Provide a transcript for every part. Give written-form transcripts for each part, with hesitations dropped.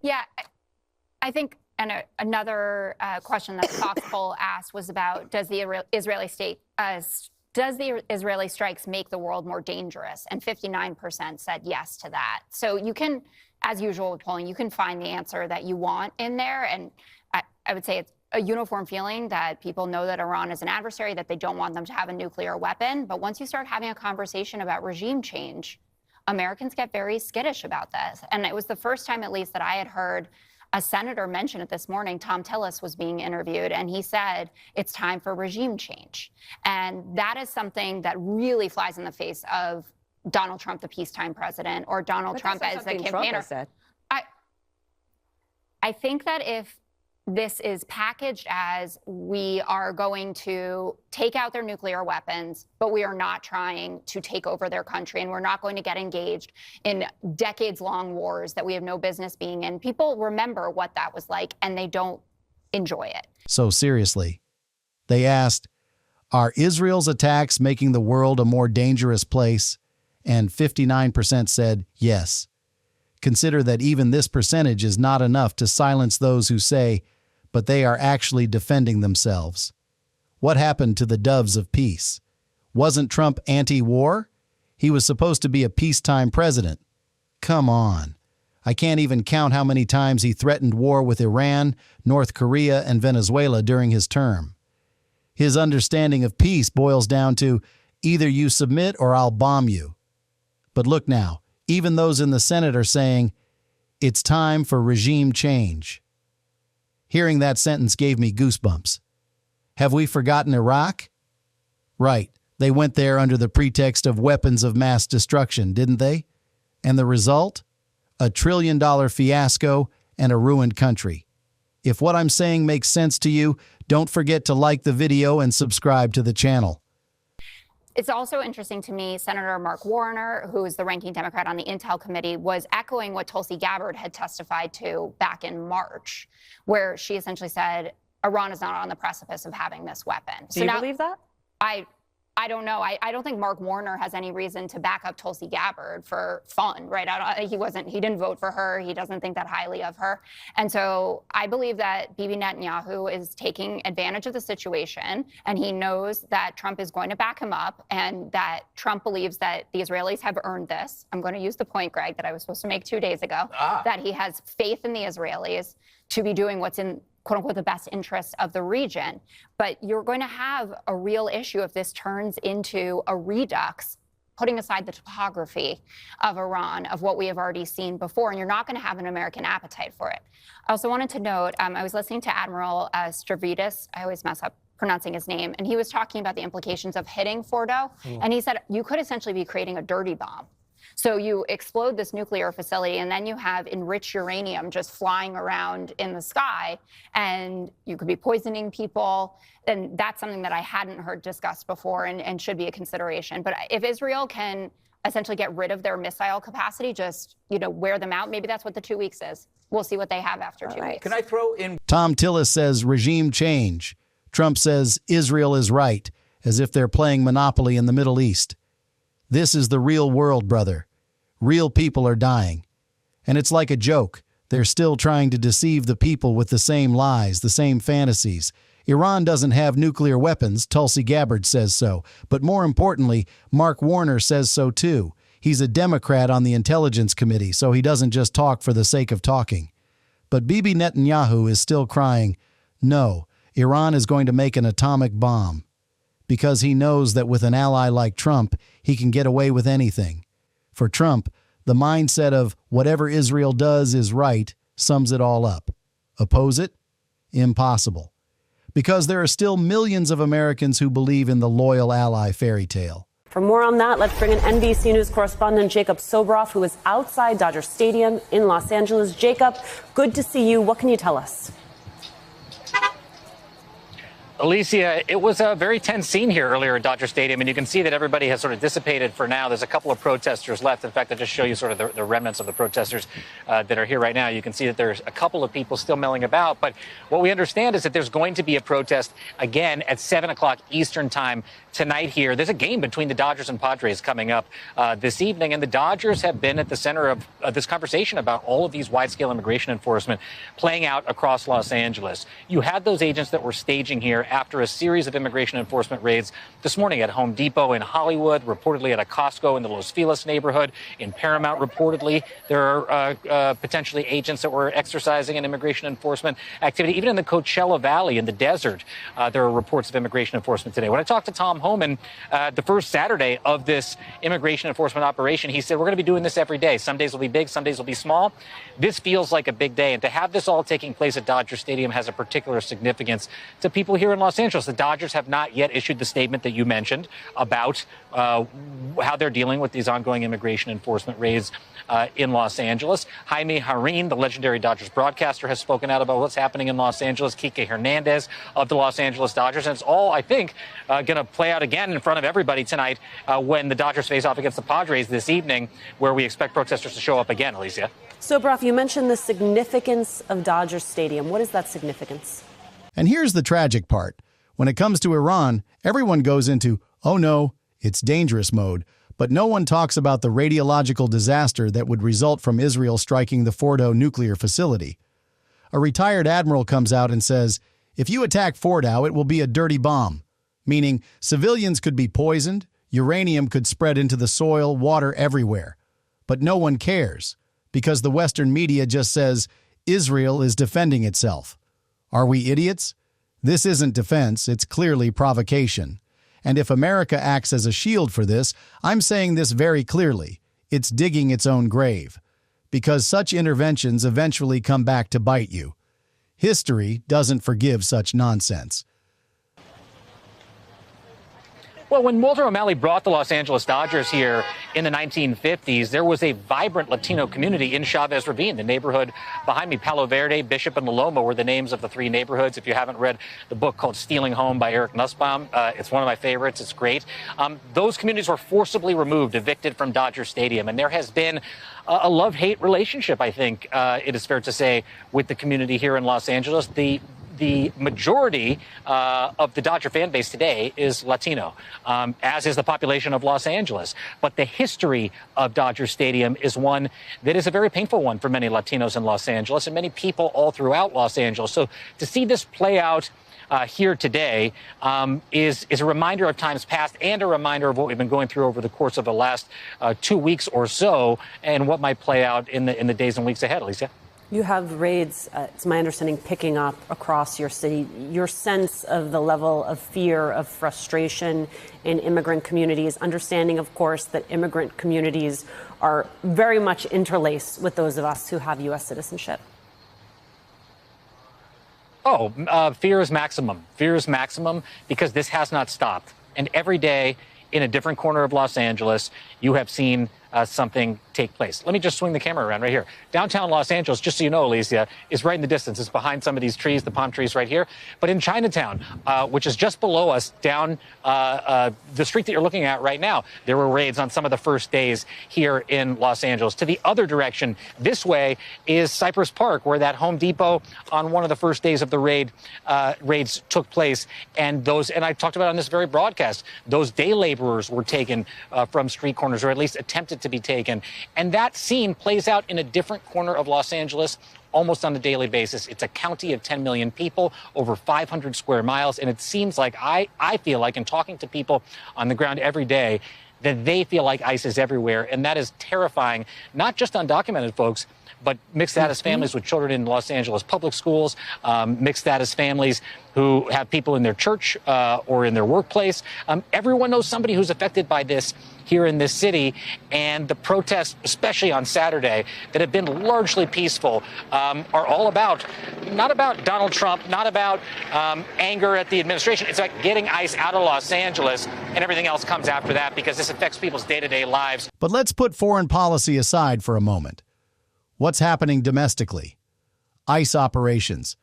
Yeah, I think, and another question that the Fox poll asked was about does the Israeli strikes make the world more dangerous? And 59% said yes to that. So you can, as usual with polling, you can find the answer that you want in there. And I would say it's a uniform feeling that people know that Iran is an adversary, that they don't want them to have a nuclear weapon. But once you start having a conversation about regime change, Americans get very skittish about this. And it was the first time, at least, that I had heard a senator mention it this morning. Thom Tillis was being interviewed, and he said it's time for regime change. And that is something that really flies in the face of Donald Trump, the peacetime president, or Donald Trump as the campaigner. I think that if this is packaged as we are going to take out their nuclear weapons, but we are not trying to take over their country, and we're not going to get engaged in decades-long wars that we have no business being in. People remember what that was like, and they don't enjoy it. So seriously, they asked, are Israel's attacks making the world a more dangerous place? And 59% said yes. Consider that even this percentage is not enough to silence those who say, but they are actually defending themselves. What happened to the doves of peace? Wasn't Trump anti-war? He was supposed to be a peacetime president. Come on. I can't even count how many times he threatened war with Iran, North Korea, and Venezuela during his term. His understanding of peace boils down to either you submit or I'll bomb you. But look now, even those in the Senate are saying, it's time for regime change. Hearing that sentence gave me goosebumps. Have we forgotten Iraq? Right, they went there under the pretext of weapons of mass destruction, didn't they? And the result? A $1 trillion fiasco and a ruined country. If what I'm saying makes sense to you, don't forget to like the video and subscribe to the channel. It's also interesting to me, Senator Mark Warner, who is the ranking Democrat on the Intel Committee, was echoing what Tulsi Gabbard had testified to back in March, where she essentially said, Iran is not on the precipice of having this weapon. Do you believe that? I don't know. I don't think Mark Warner has any reason to back up Tulsi Gabbard for fun, right? He didn't vote for her. He doesn't think that highly of her. And so I believe that Bibi Netanyahu is taking advantage of the situation, and he knows that Trump is going to back him up, and that Trump believes that the Israelis have earned this. I'm going to use the point, Greg, that I was supposed to make 2 days ago, that he has faith in the Israelis to be doing what's in quote unquote, the best interests of the region. But you're going to have a real issue if this turns into a redux, putting aside the topography of Iran, of what we have already seen before, and you're not going to have an American appetite for it. I also wanted to note, I was listening to Admiral Stavridis, I always mess up pronouncing his name, and he was talking about the implications of hitting Fordo, and he said you could essentially be creating a dirty bomb. So you explode this nuclear facility, and then you have enriched uranium just flying around in the sky, and you could be poisoning people. And that's something that I hadn't heard discussed before, and should be a consideration. But if Israel can essentially get rid of their missile capacity, just, wear them out, maybe that's what the 2 weeks is. We'll see what they have after 2 weeks. Can I throw in? Thom Tillis says regime change. Trump says Israel is right, as if they're playing Monopoly in the Middle East. This is the real world, brother. Real people are dying. And it's like a joke. They're still trying to deceive the people with the same lies, the same fantasies. Iran doesn't have nuclear weapons, Tulsi Gabbard says so. But more importantly, Mark Warner says so too. He's a Democrat on the Intelligence Committee, so he doesn't just talk for the sake of talking. But Bibi Netanyahu is still crying, no, Iran is going to make an atomic bomb. Because he knows that with an ally like Trump, he can get away with anything. For Trump, the mindset of whatever Israel does is right sums it all up. Oppose it? Impossible. Because there are still millions of Americans who believe in the loyal ally fairy tale. For more on that, let's bring in NBC News correspondent Jacob Sobroff, who is outside Dodger Stadium in Los Angeles. Jacob, good to see you. What can you tell us? Alicia, it was a very tense scene here earlier at Dodger Stadium, and you can see that everybody has sort of dissipated for now. There's a couple of protesters left. In fact, I'll just show you sort of the remnants of the protesters that are here right now. You can see that there's a couple of people still milling about. But what we understand is that there's going to be a protest again at 7 o'clock Eastern time tonight here. There's a game between the Dodgers and Padres coming up this evening, and the Dodgers have been at the center of this conversation about all of these wide-scale immigration enforcement playing out across Los Angeles. You had those agents that were staging here after a series of immigration enforcement raids this morning at Home Depot in Hollywood, reportedly at a Costco in the Los Feliz neighborhood, in Paramount reportedly. There are potentially agents that were exercising an immigration enforcement activity. Even in the Coachella Valley in the desert, there are reports of immigration enforcement today. When I talked to Tom Homan the first Saturday of this immigration enforcement operation, he said, we're going to be doing this every day. Some days will be big, some days will be small. This feels like a big day. And to have this all taking place at Dodger Stadium has a particular significance to people here in Los Angeles. The Dodgers have not yet issued the statement that you mentioned about how they're dealing with these ongoing immigration enforcement raids in Los Angeles. Jaime Jarrín, the legendary Dodgers broadcaster, has spoken out about what's happening in Los Angeles. Kike Hernandez of the Los Angeles Dodgers. And it's all, I think, going to play out again in front of everybody tonight when the Dodgers face off against the Padres this evening, where we expect protesters to show up again, Alicia. Sobroff, you mentioned the significance of Dodger Stadium. What is that significance? And here's the tragic part. When it comes to Iran, everyone goes into, oh no, it's dangerous mode. But no one talks about the radiological disaster that would result from Israel striking the Fordo nuclear facility. A retired admiral comes out and says, if you attack Fordo, it will be a dirty bomb, meaning civilians could be poisoned, uranium could spread into the soil, water everywhere. But no one cares, because the Western media just says Israel is defending itself. Are we idiots? This isn't defense, it's clearly provocation. And if America acts as a shield for this, I'm saying this very clearly. It's digging its own grave. Because such interventions eventually come back to bite you. History doesn't forgive such nonsense. Well, when Walter O'Malley brought the Los Angeles Dodgers here in the 1950s, there was a vibrant Latino community in Chavez Ravine, the neighborhood behind me. Palo Verde, Bishop, and La Loma were the names of the three neighborhoods. If you haven't read the book called Stealing Home by Eric Nussbaum, it's one of my favorites. It's great. Those communities were forcibly removed, evicted from Dodger Stadium, and there has been a love-hate relationship, I think it is fair to say, with the community here in Los Angeles. The majority of the Dodger fan base today is Latino, as is the population of Los Angeles. But the history of Dodger Stadium is one that is a very painful one for many Latinos in Los Angeles and many people all throughout Los Angeles. So to see this play out here today is a reminder of times past and a reminder of what we've been going through over the course of the last 2 weeks or so and what might play out in the days and weeks ahead, Alicia. You have raids, it's my understanding, picking up across your city. Your sense of the level of fear, of frustration in immigrant communities, understanding, of course, that immigrant communities are very much interlaced with those of us who have U.S. citizenship. Fear is maximum. Fear is maximum because this has not stopped. And every day in a different corner of Los Angeles, you have seen something take place. Let me just swing the camera around right here. Downtown Los Angeles, just so you know, Alicia, is right in the distance. It's behind some of these trees, the palm trees right here. But in Chinatown, which is just below us, down the street that you're looking at right now, there were raids on some of the first days here in Los Angeles. To the other direction, this way, is Cypress Park, where that Home Depot on one of the first days of the raids took place. And I talked about on this very broadcast, those day laborers were taken from street corners, or at least attempted to be taken. And that scene plays out in a different corner of Los Angeles almost on a daily basis. It's a county of 10 million people, over 500 square miles. And it seems like I feel like, in talking to people on the ground every day, that they feel like ICE is everywhere. And that is terrifying, not just undocumented folks, but mixed status families with children in Los Angeles public schools, mixed status families who have people in their church or in their workplace. Everyone knows somebody who's affected by this here in this city. And the protests, especially on Saturday, that have been largely peaceful, are all about, not about Donald Trump, not about anger at the administration. It's about getting ICE out of Los Angeles, and everything else comes after that, because this affects people's day-to-day lives. But let's put foreign policy aside for a moment. What's happening domestically? ICE operations.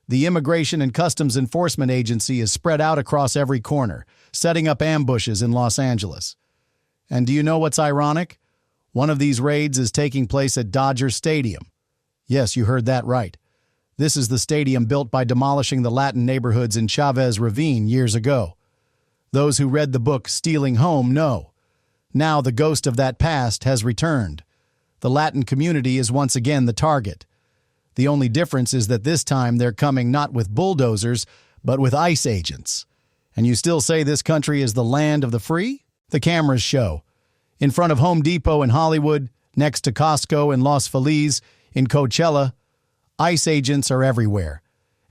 The Immigration and Customs Enforcement Agency is spread out across every corner, setting up ambushes in Los Angeles. And do you know what's ironic? One of these raids is taking place at Dodger Stadium. Yes, you heard that right. This is the stadium built by demolishing the Latin neighborhoods in Chavez Ravine years ago. Those who read the book Stealing Home know. Now the ghost of that past has returned. The Latin community is once again the target. The only difference is that this time they're coming not with bulldozers, but with ICE agents. And you still say this country is the land of the free? The cameras show. In front of Home Depot in Hollywood, next to Costco in Los Feliz, in Coachella, ICE agents are everywhere.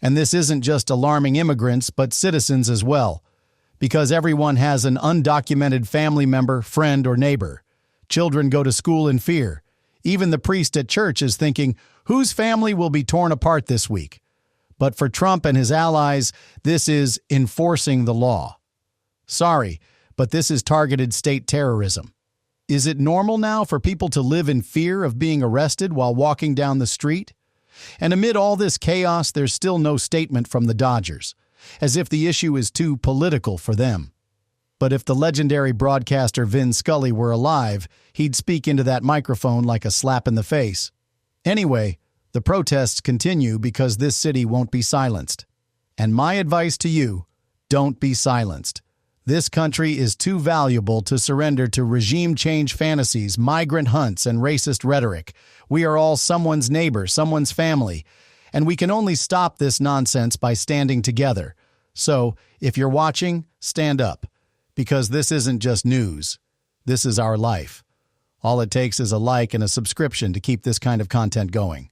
And this isn't just alarming immigrants, but citizens as well. Because everyone has an undocumented family member, friend, or neighbor. Children go to school in fear. Even the priest at church is thinking, whose family will be torn apart this week? But for Trump and his allies, this is enforcing the law. Sorry, but this is targeted state terrorism. Is it normal now for people to live in fear of being arrested while walking down the street? And amid all this chaos, there's still no statement from the Dodgers, as if the issue is too political for them. But if the legendary broadcaster Vin Scully were alive, he'd speak into that microphone like a slap in the face. Anyway, the protests continue because this city won't be silenced. And my advice to you, don't be silenced. This country is too valuable to surrender to regime change fantasies, migrant hunts, and racist rhetoric. We are all someone's neighbor, someone's family, and we can only stop this nonsense by standing together. So, if you're watching, stand up. Because this isn't just news. This is our life. All it takes is a like and a subscription to keep this kind of content going.